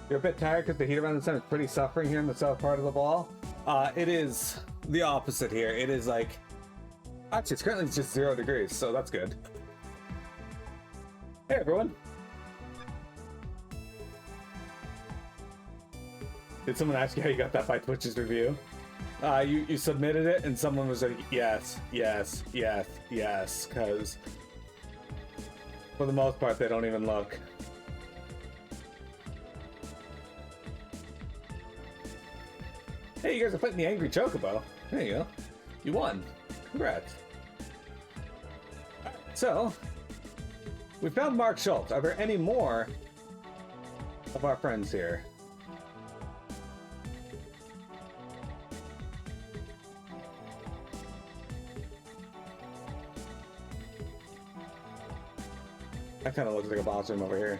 You're a bit tired because the heat around the sun is pretty suffering here in the south part of the ball. It is the opposite here. It is like... Actually, it's currently just 0 degrees, so that's good. Hey, everyone. Did someone ask you how you got that by Twitch's review? You submitted it, and someone was like, yes, yes, yes, yes, because for the most part, they don't even look. Hey, you guys are fighting the Angry Chocobo. There you go. You won. Congrats. So, we found Mark Schultz. Are there any more of our friends here? That kind of looks like a boss room over here.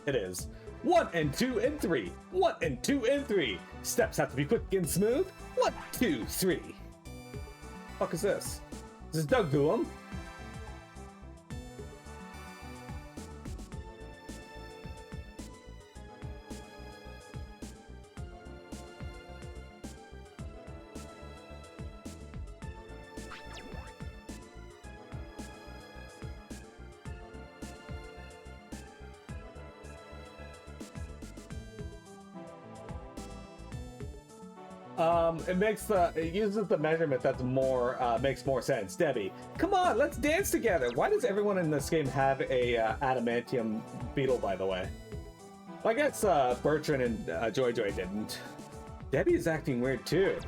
It is. 1 and 2 and 3. 1 and 2 and 3. Steps have to be quick and smooth. 1, 2, 3. Fuck is this? Is this Doug Goom? It uses the measurement that's more, makes more sense. Debbie, come on, let's dance together. Why does everyone in this game have a adamantium beetle, by the way? Well, I guess Bertrand and Joy didn't. Debbie is acting weird too.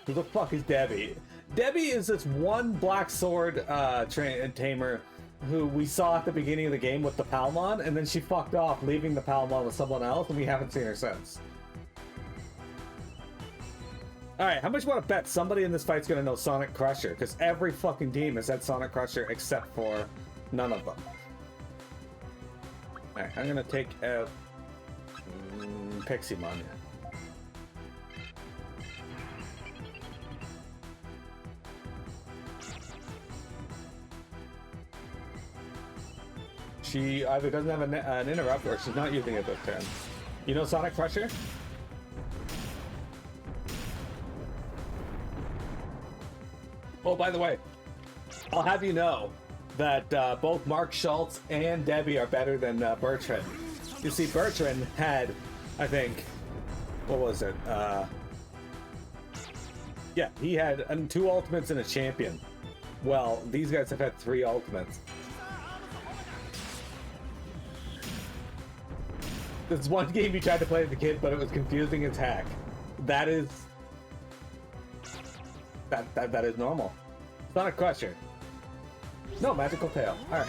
Who the fuck is Debbie? Debbie is this one black sword tamer who we saw at the beginning of the game with the Palmon, and then she fucked off, leaving the Palmon with someone else, and we haven't seen her since. Alright, how much you want to bet somebody in this fight's gonna know Sonic Crusher? Because every fucking team has had Sonic Crusher except for none of them. Alright, I'm gonna take out Piximon. She either doesn't have an interrupt or she's not using it this turn. You know Sonic Crusher? Oh, by the way, I'll have you know that both Mark Schultz and Debbie are better than Bertrand. You see, Bertrand had, I think, what was it? Yeah, he had 2 ultimates and a champion. Well, these guys have had 3 ultimates. This is one game you tried to play as a kid, but it was confusing as heck. That is... That is normal. Sonic Crusher. No, Magical Tail. Alright.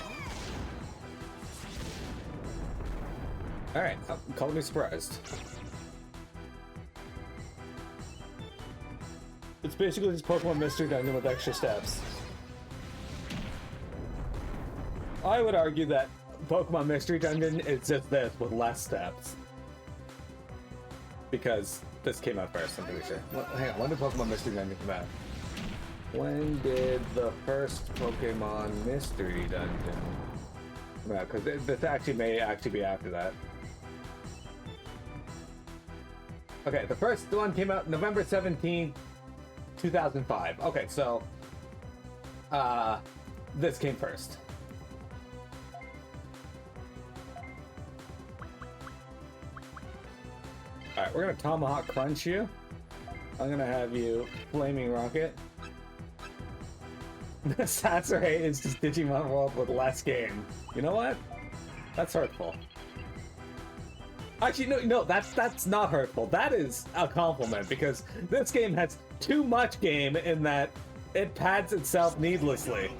Alright, color me surprised. It's basically just Pokemon Mystery Dungeon with extra steps. I would argue that Pokemon Mystery Dungeon is just this with less steps. Because this came out first, I'm pretty sure. Well, hang on, when did Pokemon Mystery Dungeon come out? When did the first Pokemon Mystery Dungeon? No, because this actually may actually be after that. Okay, the first one came out November 17th, 2005. Okay, so this came first. Alright, we're gonna Tomahawk Crunch you. I'm gonna have you Flaming Rocket. Saturate is just Digimon World with less game. You know what? That's hurtful. Actually, no, that's not hurtful. That is a compliment, because this game has too much game in that it pads itself needlessly.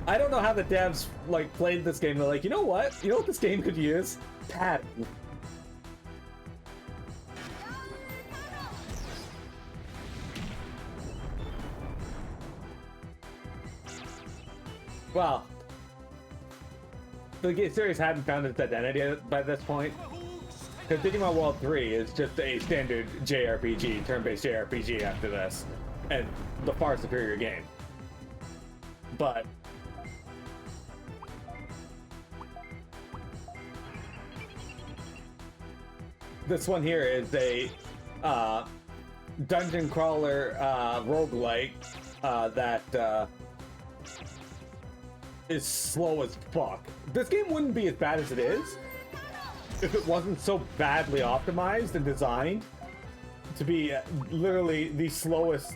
I don't know how the devs like played this game. They're like, you know what? You know what this game could use? Padding. Well, the series hadn't found its identity by this point, because Digimon World 3 is just a standard JRPG, turn-based JRPG after this, and the far superior game. But This one here is a dungeon crawler roguelike that is slow as fuck. This game wouldn't be as bad as it is if it wasn't so badly optimized and designed to be literally the slowest.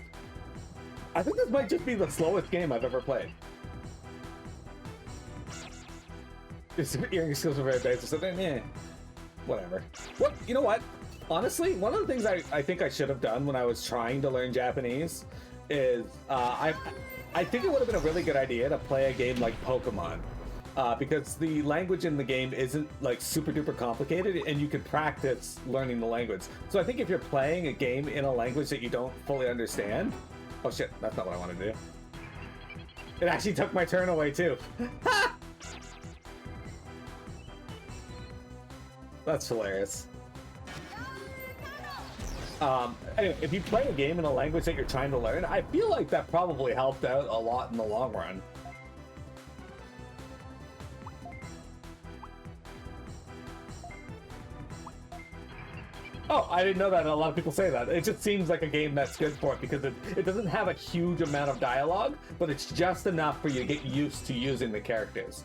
I think this might just be the slowest game I've ever played. Its earring skills are very basic, so then, yeah, whatever. What? You know what? Honestly, one of the things I think I should have done when I was trying to learn Japanese is I think it would have been a really good idea to play a game like Pokemon. Because the language in the game isn't like super duper complicated and you can practice learning the language. So I think if you're playing a game in a language that you don't fully understand... Oh shit, that's not what I wanted to do. It actually took my turn away too. That's hilarious. Anyway, if you play a game in a language that you're trying to learn, I feel like that probably helped out a lot in the long run. Oh, I didn't know that. A lot of people say that. It just seems like a game that's good for it because it doesn't have a huge amount of dialogue, but it's just enough for you to get used to using the characters.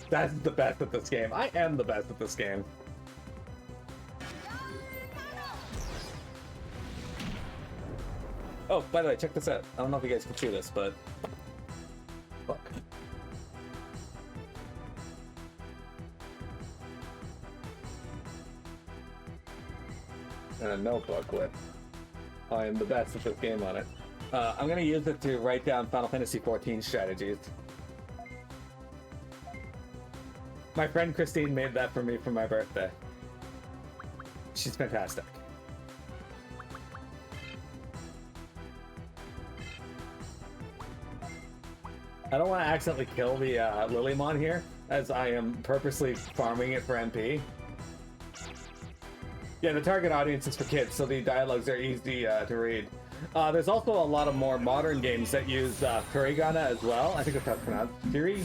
That's the best at this game. I am the best at this game. Oh, by the way, check this out. I don't know if you guys can see this, but... Look. And a notebook with I am the best at this game on it. I'm going to use it to write down Final Fantasy XIV strategies. My friend Christine made that for me for my birthday. She's fantastic. I don't want to accidentally kill the Lilymon here, as I am purposely farming it for MP. Yeah, the target audience is for kids, so the dialogues are easy to read. There's also a lot of more modern games that use Furigana as well. I think that's how it's pronounced. Fury?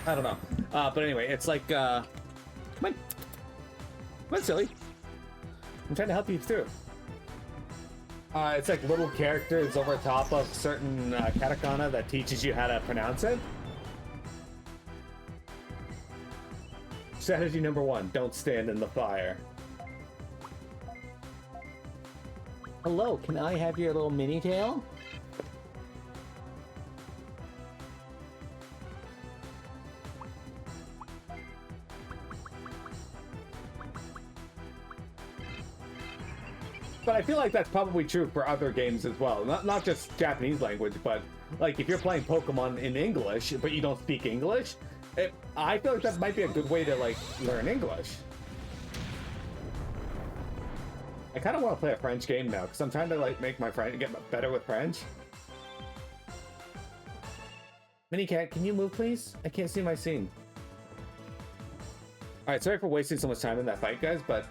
I don't know. But anyway, it's like, come on, silly. I'm trying to help you through. It's like little characters over top of certain katakana that teaches you how to pronounce it. Strategy number 1, don't stand in the fire. Hello, can I have your little mini tail? But I feel like that's probably true for other games as well. Not just Japanese language, but like if you're playing Pokemon in English, but you don't speak English, I feel like that might be a good way to like learn English. I kind of want to play a French game now because I'm trying to like make my friend get better with French. Minicat, can you move please? I can't see my scene. Alright, sorry for wasting so much time in that fight, guys, but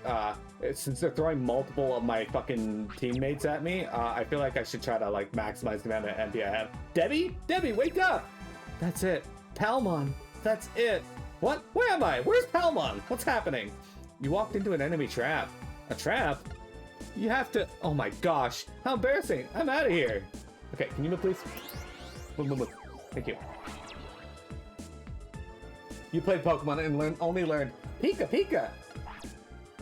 since they're throwing multiple of my fucking teammates at me, I feel like I should try to like maximize the amount of MP I have. Debbie? Debbie, wake up! That's it. Palmon. That's it. What? Where am I? Where's Palmon? What's happening? You walked into an enemy trap. A trap? You have to... Oh my gosh. How embarrassing. I'm out of here. Okay, can you move, please? Move. Thank you. You played Pokemon and only learned Pika Pika.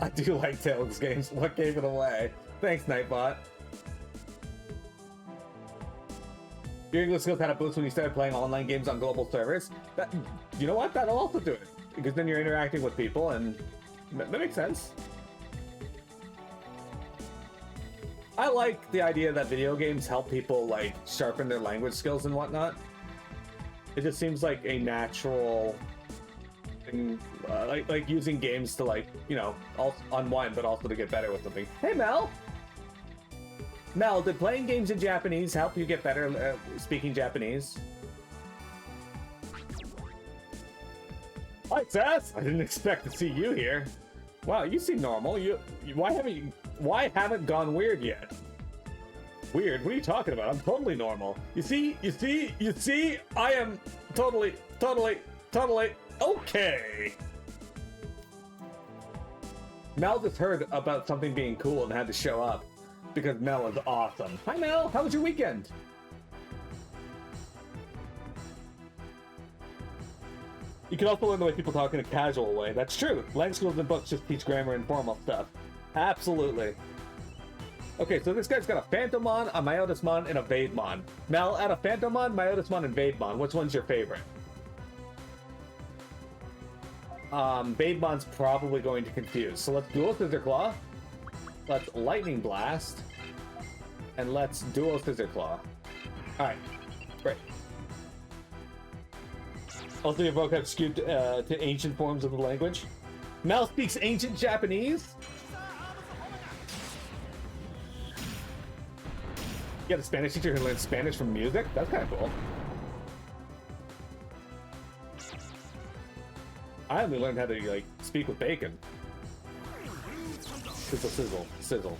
I do like Tails games. What gave it away? Thanks, Nightbot. Your English skills had a boost when you started playing online games on global servers. You know what? That'll also do it. Because then you're interacting with people and that makes sense. I like the idea that video games help people like sharpen their language skills and whatnot. It just seems like a natural thing, like using games to like, you know, unwind, but also to get better with something. Hey, Mel! Mel, did playing games in Japanese help you get better speaking Japanese? Hi, Sass! I didn't expect to see you here. Wow, you seem normal. Why haven't gone weird yet? Weird? What are you talking about? I'm totally normal. You see? I am totally okay. Mel just heard about something being cool and had to show up because Mel is awesome. Hi Mel, how was your weekend? You can also learn the way people talk in a casual way. That's true. Language schools and books just teach grammar and formal stuff. Absolutely. Okay, so this guy's got a Phantomon, a Myotismon, and a Vademon. Mel, out of Phantomon, Myotismon, and Vademon, which one's your favorite? Vademon's probably going to confuse. So let's Dual Scissor Claw. Let's Lightning Blast. And let's Dual Scissor Claw. Alright, great. Also, your vocab skewed to ancient forms of the language. Mel speaks ancient Japanese. You got a Spanish teacher who learns Spanish from music? That's kind of cool. I only learned how to, like, speak with bacon. Sizzle, sizzle, sizzle.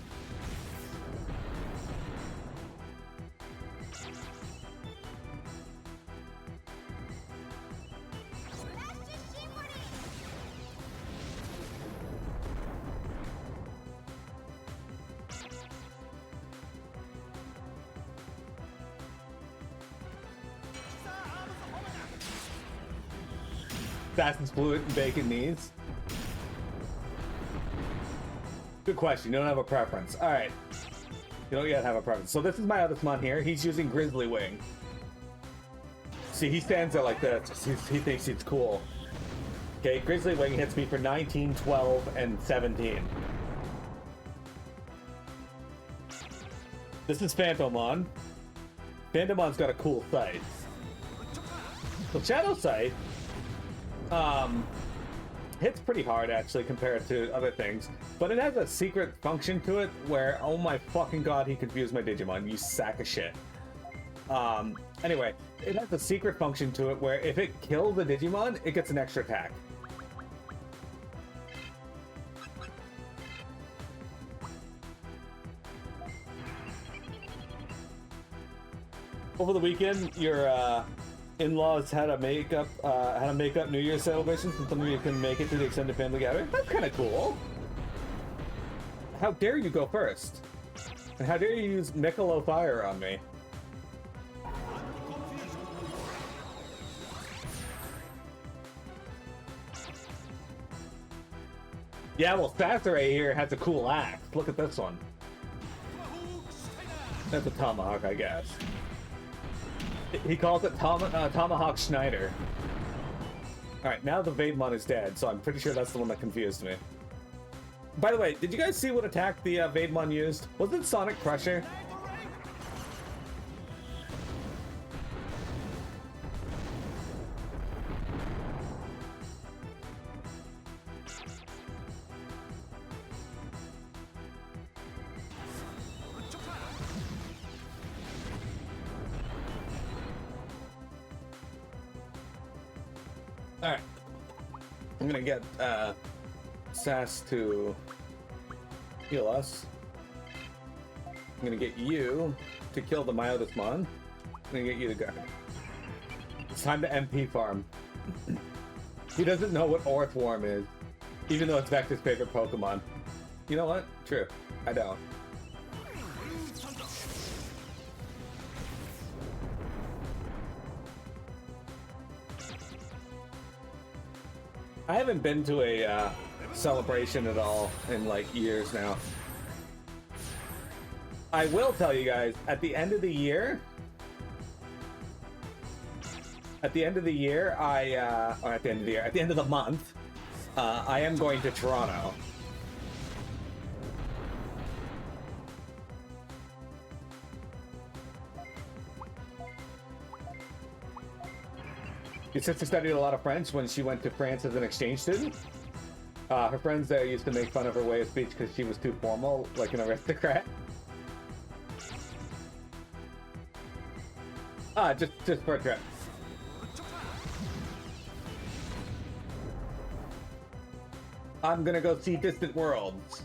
Fastest fluid and bacon needs? Good question. You don't have a preference. Alright. You don't yet have a preference. So this is my other Mon here. He's using Grizzly Wing. See, he stands there like this. He thinks he's cool. Okay, Grizzly Wing hits me for 19, 12, and 17. This is Phantomon. Phantomon's got a cool sight. So Shadow Sight hits pretty hard actually compared to other things, but it has a secret function to it where, oh my fucking god, he confused my Digimon, you sack of shit. Anyway, it has a secret function to it where if it kills the Digimon, it gets an extra attack. Over the weekend, your in-laws had a makeup New Year's celebration, so some of you can make it to the extended family gathering. That's kind of cool. How dare you go first? And how dare you use Michelob Fire on me? Yeah, well, Sasore here has a cool axe. Look at this one. That's a tomahawk, I guess. He calls it Tomahawk Schneider. Alright, now the Vademon is dead, so I'm pretty sure that's the one that confused me. By the way, did you guys see what attack the Vademon used? Was it Sonic Crusher? Alright. I'm gonna get Sass to heal us. I'm gonna get you to kill the Myotismon. I'm gonna get you to guard. It's time to MP farm. He doesn't know what Orthworm is, even though it's Vector's favorite Pokemon. You know what? True. I don't. I haven't been to a celebration at all in like years now. I will tell you guys, at the end of the year, at the end of the month, I am going to Toronto. Your sister studied a lot of French when she went to France as an exchange student. Her friends there used to make fun of her way of speech because she was too formal, like an aristocrat. Just for a trip. I'm gonna go see Distant Worlds.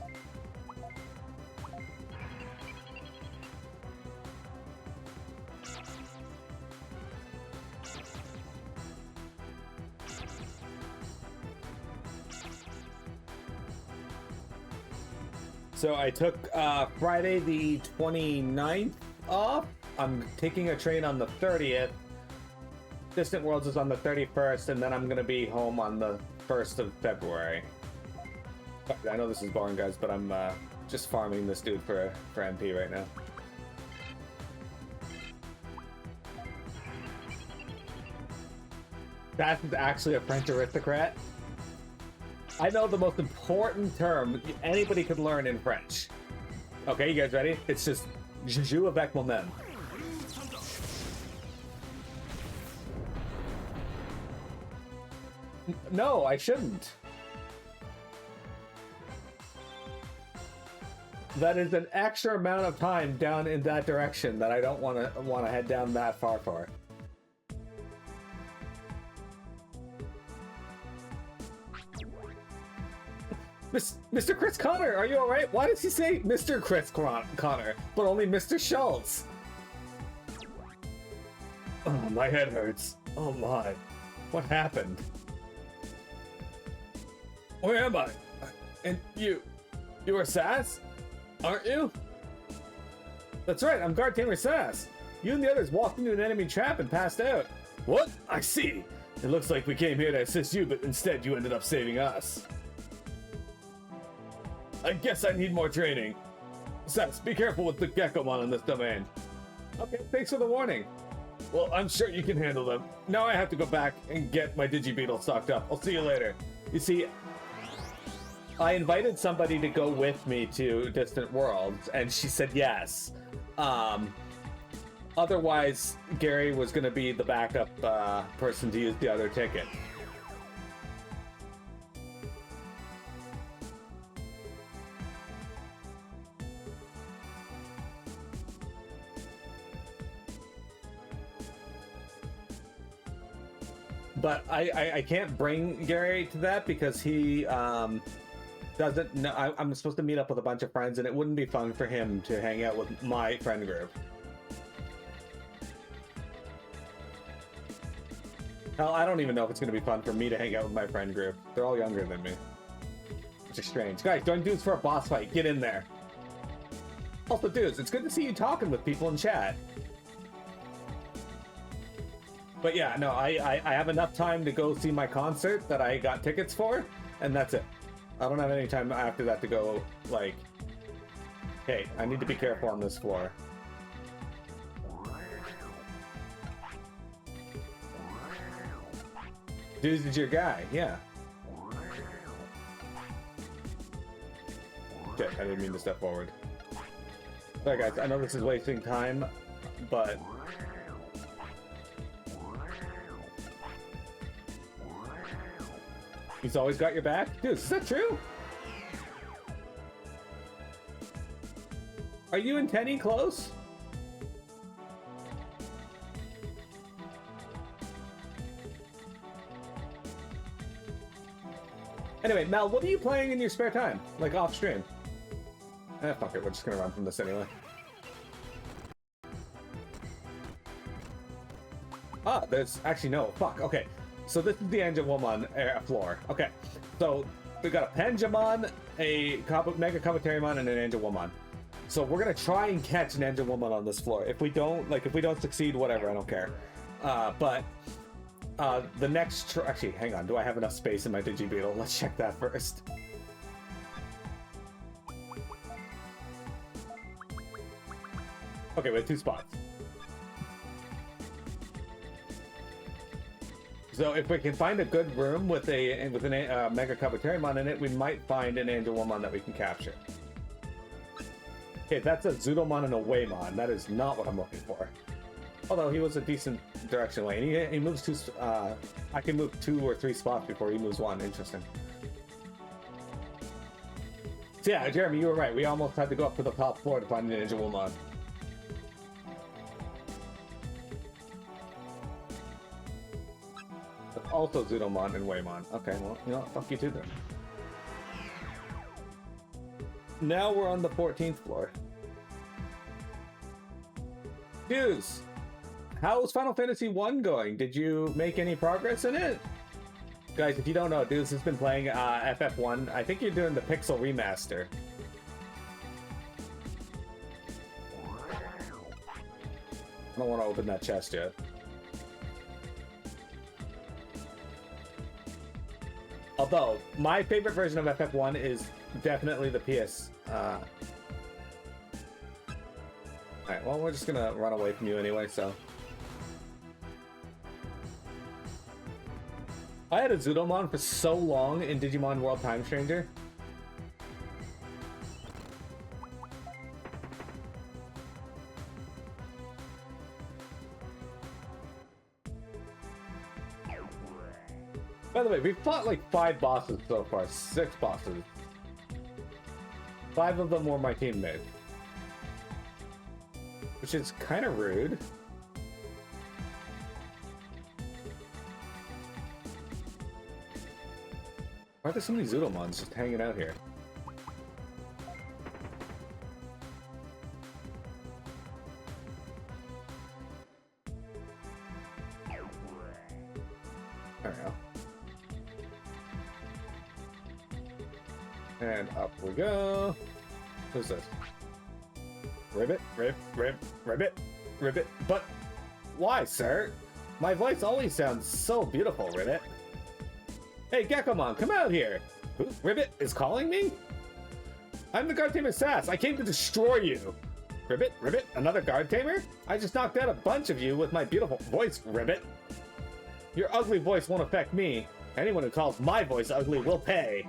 So I took Friday the 29th off. I'm taking a train on the 30th. Distant Worlds is on the 31st, and then I'm gonna be home on the 1st of February. I know this is boring, guys, but I'm just farming this dude for MP right now. That's actually a French aristocrat. I know the most important term anybody could learn in French. Okay, you guys ready? It's just je joue avec moi-même. No, I shouldn't. That is an extra amount of time down in that direction that I don't want to head down that far for. Mr. Chris Connor, are you alright? Why does he say Mr. Chris Connor, but only Mr. Schultz? Oh, my head hurts. Oh my. What happened? Where am I? And you are Sass? Aren't you? That's right, I'm Guard Tamer Sass. You and the others walked into an enemy trap and passed out. What? I see. It looks like we came here to assist you, but instead you ended up saving us. I guess I need more training. Sass, be careful with the Geckomon in this domain. Okay, thanks for the warning. Well, I'm sure you can handle them. Now I have to go back and get my Digibeetle stocked up. I'll see you later. You see, I invited somebody to go with me to Distant Worlds, and she said yes. Otherwise, Gary was going to be the backup person to use the other ticket. But I can't bring Gary to that because he doesn't know. I'm supposed to meet up with a bunch of friends, and it wouldn't be fun for him to hang out with my friend group. Hell, I don't even know if it's going to be fun for me to hang out with my friend group. They're all younger than me, which is strange. Guys, join dudes for a boss fight. Get in there. Also, dudes, it's good to see you talking with people in chat. But yeah, no, I have enough time to go see my concert that I got tickets for, and that's it. I don't have any time after that to go, like, hey, I need to be careful on this floor. Dude is your guy, yeah. Okay, I didn't mean to step forward. Sorry guys, I know this is wasting time, but... He's always got your back? Dude, is that true? Are you and Tenny close? Anyway, Mel, what are you playing in your spare time? Like off stream? Fuck it, we're just gonna run from this anyway. Ah, there's actually no, fuck, okay. So this is the Angelwoman floor. Okay, so we got a Panjamon, a Mega Cometariamon, and an Angelwoman. So we're gonna try and catch an Angelwoman on this floor. If we don't, if we don't succeed, whatever, I don't care. But the next, actually, hang on, do I have enough space in my Digibeetle? Let's check that first. Okay, we have 2 spots. So if we can find a good room with a Mega Cometariamon in it, we might find an Angelwoman that we can capture. Okay, that's a Zudomon and a Waymon. That is not what I'm looking for. Although he was a decent direction away. And he moves 2... I can move 2 or 3 spots before he moves 1. Interesting. So yeah, Jeremy, you were right. We almost had to go up to the top floor to find an Angelwoman. Also Zudomon and Waymon. Okay, well, you know what? Fuck you too then. Now we're on the 14th floor. Dudes, how's Final Fantasy 1 going? Did you make any progress in it? Guys, if you don't know, Dudes has been playing FF1. I think you're doing the Pixel Remaster. don't want to open that chest yet. Although, my favorite version of FF1 is definitely the PS. Alright, well, we're just gonna run away from you anyway, so. I had a Zudomon for so long in Digimon World Time Stranger. By the way, we've fought like 5 bosses so far, 6 bosses. 5 of them were my teammates. Which is kind of rude. Why are there so many Zudomons just hanging out here? There we go. And up we go. Who's this? Ribbit, Ribbit. But why, sir? My voice always sounds so beautiful, Ribbit. Hey, Gekomon, come out here. Who? Ribbit is calling me? I'm the guard tamer Sass. I came to destroy you. Ribbit, another guard tamer? I just knocked out a bunch of you with my beautiful voice, Ribbit. Your ugly voice won't affect me. Anyone who calls my voice ugly will pay.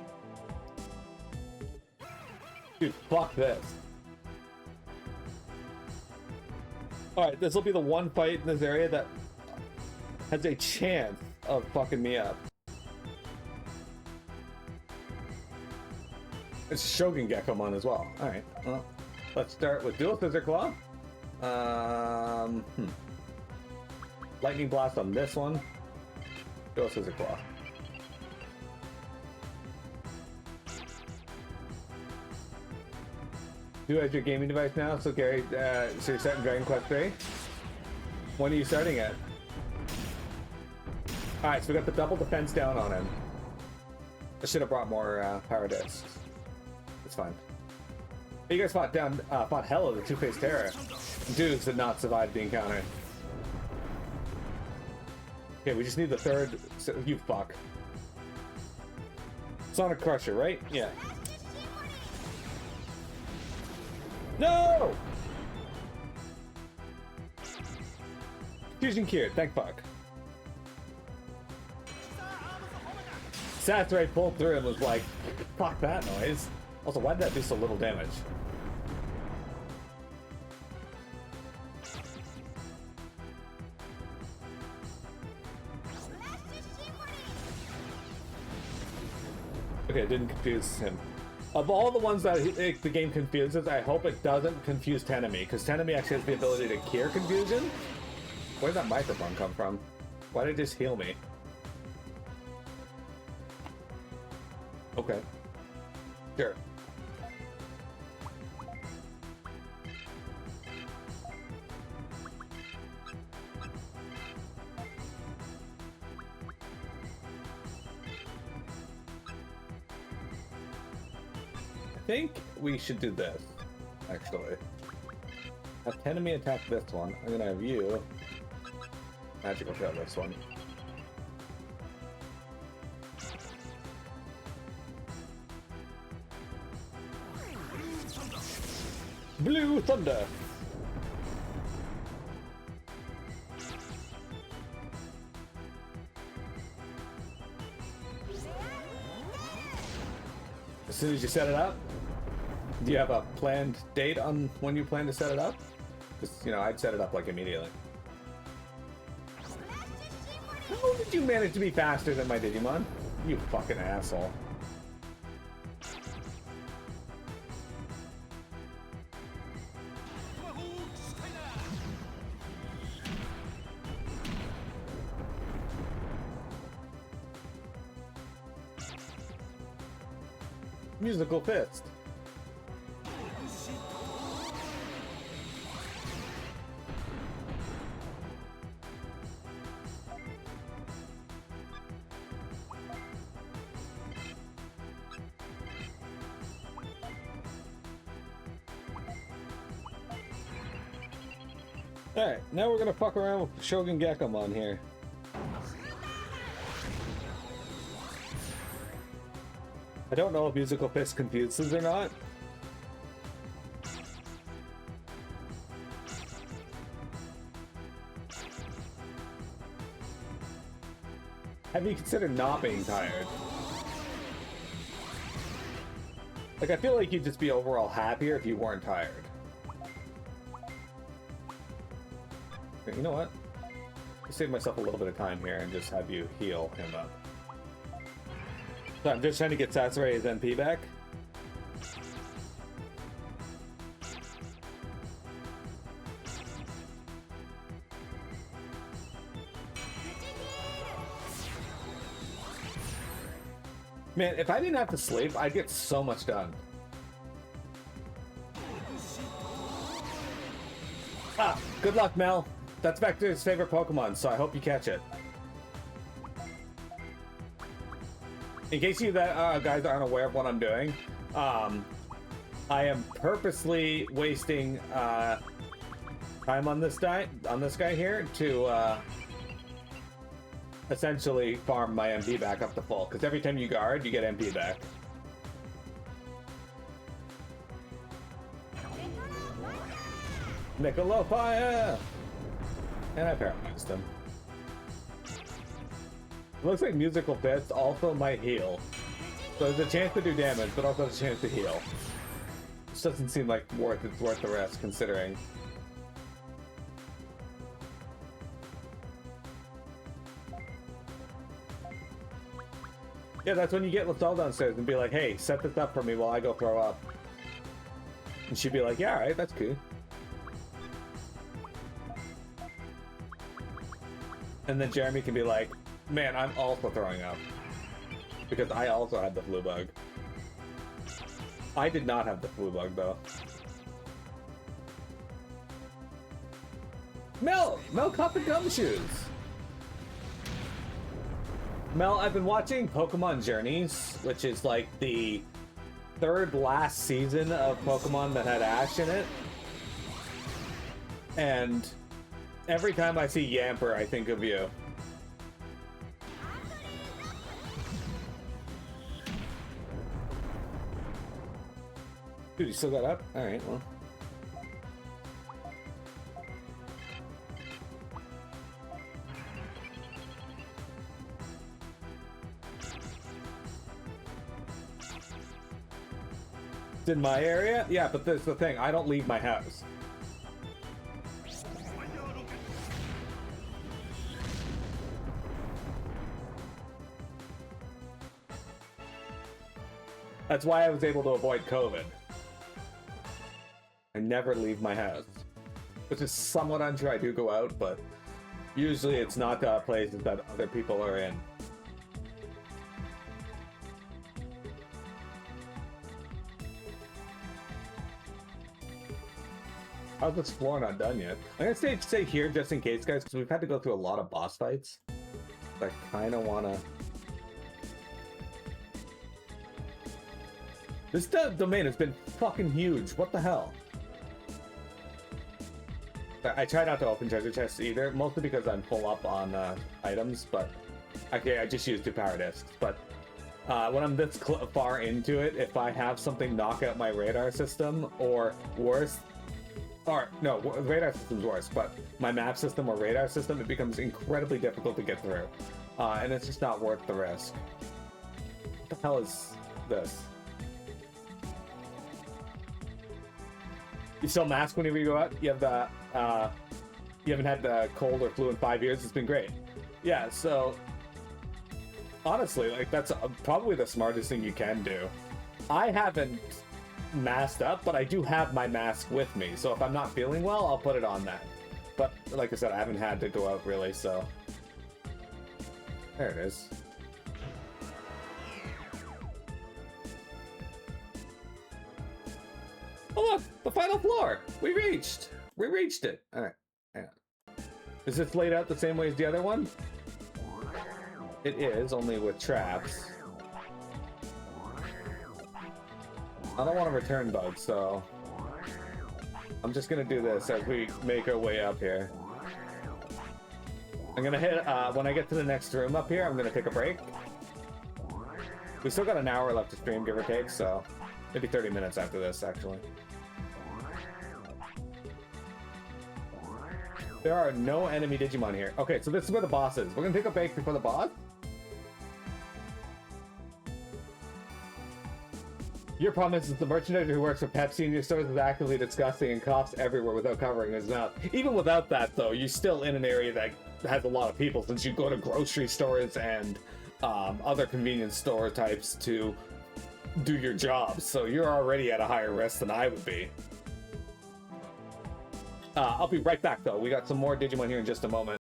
Dude, fuck this. Alright, this will be the one fight in this area that has a chance of fucking me up. It's Shogun Gekomon as well. Alright, well, let's start with Dual Scissor Claw. Lightning Blast on this one. Dual Scissor Claw. Who has your gaming device now? So Gary, so you're starting Dragon Quest 3? When are you starting it? Alright, so we got the double defense down on him. I should have brought more power discs. It's fine. You guys fought hell of the Two-Faced Terror. Dudes did not survive the encounter. Okay, we just need the third. You fuck. Sonic Crusher, right? Yeah. No! Fusion cured, thank fuck. Saturate pulled through and was like, fuck that noise. Also, why did that do so little damage? Okay, it didn't confuse him. Of all the ones that the game confuses, I hope it doesn't confuse Tenemi, because Tenemi actually has the ability to cure confusion. Where did that microphone come from? Why did it just heal me? Okay. Sure. I think we should do this, actually. Have Tenemi attack this one. I'm gonna have you magical shot this one. Blue Thunder! As soon as you set it up? Do you have a planned date on when you plan to set it up? Just, you know, I'd set it up like immediately. How did you manage to be faster than my Digimon? You fucking asshole. Musical fist. Alright, now we're gonna fuck around with Shogun Gekomon here. I don't know if Musical Fist confuses or not. Have you considered not being tired? Like, I feel like you'd just be overall happier if you weren't tired. Okay, you know what? I'll save myself a little bit of time here and just have you heal him up. So I'm just trying to get Sasori's MP back. Man, if I didn't have to sleep, I'd get so much done. Ah, good luck, Mel. That's Vector's favorite Pokemon, so I hope you catch it. In case you guys aren't aware of what I'm doing, I am purposely wasting time on this guy here to essentially farm my MP back up to full, because every time you guard, you get MP back. Niccolo Fire! And I paralyzed him. Looks like Musical Fist also might heal. So there's a chance to do damage, but also a chance to heal. This doesn't seem like it's worth the risk, considering. Yeah, that's when you get Lassell downstairs and be like, hey, set this up for me while I go throw up. And she'd be like, yeah, alright, that's cool. And then Jeremy can be like, man, I'm also throwing up. Because I also had the flu bug. I did not have the flu bug, though. Mel! Mel Cup and Gumshoes! Mel, I've been watching Pokemon Journeys, which is like the third last season of Pokemon that had Ash in it. And every time I see Yamper, I think of you. Dude, you still got up? Alright, well. It's in my area? Yeah, but that's the thing. I don't leave my house. That's why I was able to avoid COVID. I never leave my house. Which is somewhat untrue. I do go out, but usually it's not places that other people are in. How's this floor not done yet? I'm gonna stay here just in case, guys, because we've had to go through a lot of boss fights. I kind of want to... This domain has been fucking huge. What the hell? I try not to open treasure chests either, mostly because I'm full up on items, but... Okay, I just used 2 power discs, but... when I'm this far into it, if I have something knock out my radar system, or worse... Or, no, radar system's worse, but my map system or radar system, it becomes incredibly difficult to get through. And it's just not worth the risk. What the hell is this? You still mask whenever you go out? You have the, you haven't had the cold or flu in 5 years? It's been great. Yeah, so... Honestly, like, that's probably the smartest thing you can do. I haven't masked up, but I do have my mask with me, so if I'm not feeling well, I'll put it on that. But like I said, I haven't had to go out really, so there it is. Oh look, the final floor! We reached it. All right, hang on. Is this laid out the same way as the other one? It is, only with traps. I don't want to return bug, so... I'm just gonna do this as we make our way up here. I'm gonna hit, when I get to the next room up here, I'm gonna take a break. We still got an hour left to stream, give or take, so maybe 30 minutes after this, actually. There are no enemy Digimon here. Okay, so this is where the boss is. We're gonna take a break before the boss. Your problem is the merchandiser who works for Pepsi in your stores is actively disgusting and coughs everywhere without covering his mouth. Even without that, though, you're still in an area that has a lot of people, since you go to grocery stores and other convenience store types to do your job. So you're already at a higher risk than I would be. I'll be right back, though. We got some more Digimon here in just a moment.